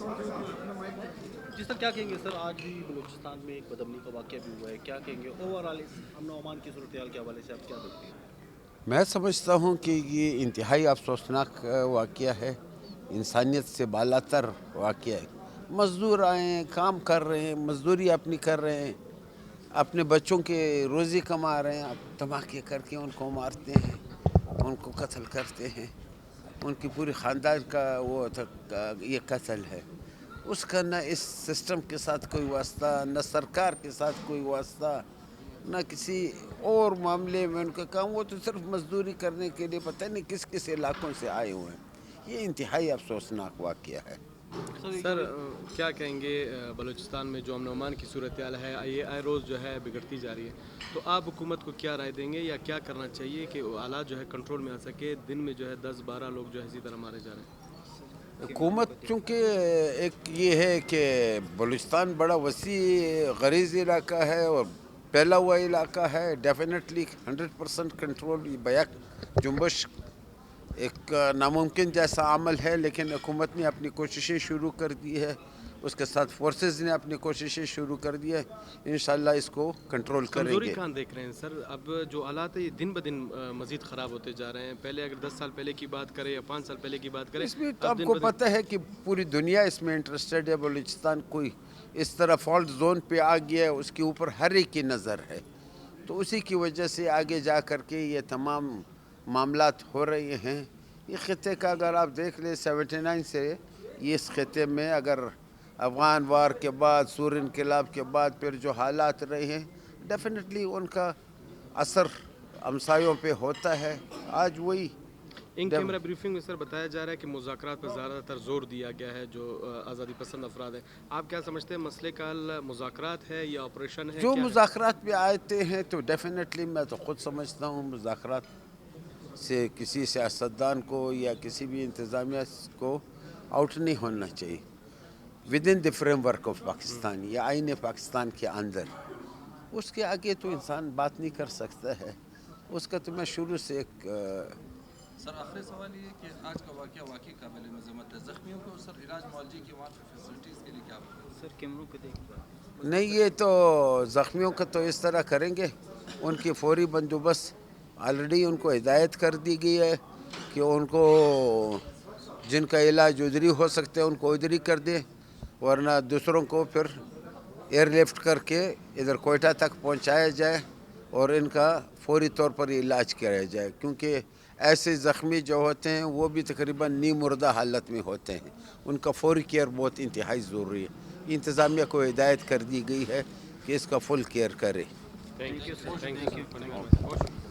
जी sir, क्या कहेंगे sir, आज भी बलूचिस्तान में एक बदअमनी का वाक़या भी हुआ है, क्या कहेंगे ओवरऑल इस अमन व अमान की सूरत-ए-हाल के हवाले से आप क्या देखते हैं? मैं समझता हूँ कि ये इंतहाई अफसोसनाक वाक़या है, इंसानियत से बालातर वाक़या है। मज़दूर आए हैं, काम कर रहे हैं, मज़दूरी अपनी कर रहे हैं, अपने बच्चों के रोज़ी कमा रहे हैं, अब धमाके करके उनको मारते हैं, उनको कत्ल करते हैं। उनकी पूरी ख़ानदान का ये कत्ल है। उसका न इस सिस्टम के साथ कोई वास्ता, न सरकार के साथ कोई वास्ता, न किसी और मामले में उनका काम। वो तो सिर्फ मजदूरी करने के लिए पता नहीं किस किस इलाकों से आए हुए हैं। ये इंतहाई अफसोसनाक वाक़या है। सर क्या कहेंगे बलूचिस्तान में जो अमन अमान की सूरत हाल है ये आए रोज़ जो है बिगड़ती जा रही है, तो आप हुकूमत को क्या राय देंगे या क्या करना चाहिए कि वो हालात जो है कंट्रोल में आ सके? दिन में जो है 10-12 लोग जो है इसी तरह मारे जा रहे हैं। हुकूमत चूँकि एक ये है कि बलूचिस्तान बड़ा वसी गरीज़ इलाका है और फैला हुआ इलाका है, डेफिनेटली 100% कंट्रोल बैक जुम्बश एक नामुमकिन जैसा अमल है, लेकिन हुकूमत ने अपनी कोशिशें शुरू कर दी है, उसके साथ फोर्सेस ने अपनी कोशिशें शुरू कर दी है। इंशाल्लाह इसको कंट्रोल कमज़ोरी करेंगे। कहाँ देख रहे हैं सर? अब जो हालात है ये दिन ब दिन मज़ीद ख़राब होते जा रहे हैं। पहले अगर 10 साल पहले की बात करें या 5 साल पहले की बात करें, इसमें तो अब दिन आपको ब दिन पता है कि पूरी दुनिया इसमें इंटरेस्टेड है। बलूचिस्तान कोई इस तरह फॉल्ट जोन पे आ गया है, उसके ऊपर हर एक की नज़र है, तो उसी की वजह से आगे जा कर के ये तमाम मामलात हो रहे हैं। ये ख़त्े का अगर आप देख लें 79 से ये इस ख़त्े में अगर अफ़गान वार के बाद, सूर्य इनकलाब के बाद फिर जो हालात रहे हैं, डेफिनेटली उनका असर हमसायों पे होता है। आज वही इन कैमरा ब्रीफिंग में सर बताया जा रहा है कि मुज़ाकरात पर ज़्यादातर ज़ोर दिया गया है जो आज़ादी पसंद अफराद हैं। आप क्या समझते हैं मसले का हल मुज़ाकरात है या ऑपरेशन है, जो क्या है? मुज़ाकरात पे आते हैं तो डेफिनेटली मैं तो ख़ुद समझता हूँ मुज़ाकरात से किसी सियासतदान को या किसी भी इंतज़ामिया को आउट नहीं होना चाहिए with in the framework of Pakistan या आईन पाकिस्तान के अंदर। उसके आगे तो इंसान बात नहीं कर सकता है। उसका तो मैं शुरू से एक सर आखिरी सवाल ये कि आज का वाक़या वाकई काबिल मज़म्मत है। ज़ख्मियों को सर इलाज मुआवजे की वहाँ पर फैसिलिटीज़ के लिए क्या सर कैमरों पे देखिए। नहीं, ये तो ज़ख्मियों का तो इस तरह करेंगे, उनकी फौरी बंदोबस्त ऑलरेडी उनको हिदायत कर दी गई है कि उनको जिनका इलाज उधरी हो सकता है उनको उधरी कर दें, वरना दूसरों को फिर एयरलिफ्ट करके इधर कोयटा तक पहुंचाया जाए और इनका फौरी तौर पर इलाज किया जाए, क्योंकि ऐसे ज़ख्मी जो होते हैं वो भी तकरीबन नी मुर्दा हालत में होते हैं। उनका फौरी केयर बहुत इंतहाई ज़रूरी है। इंतज़ामिया को हिदायत कर दी गई है कि इसका फुल केयर करे। Thank you sir, thank you sir.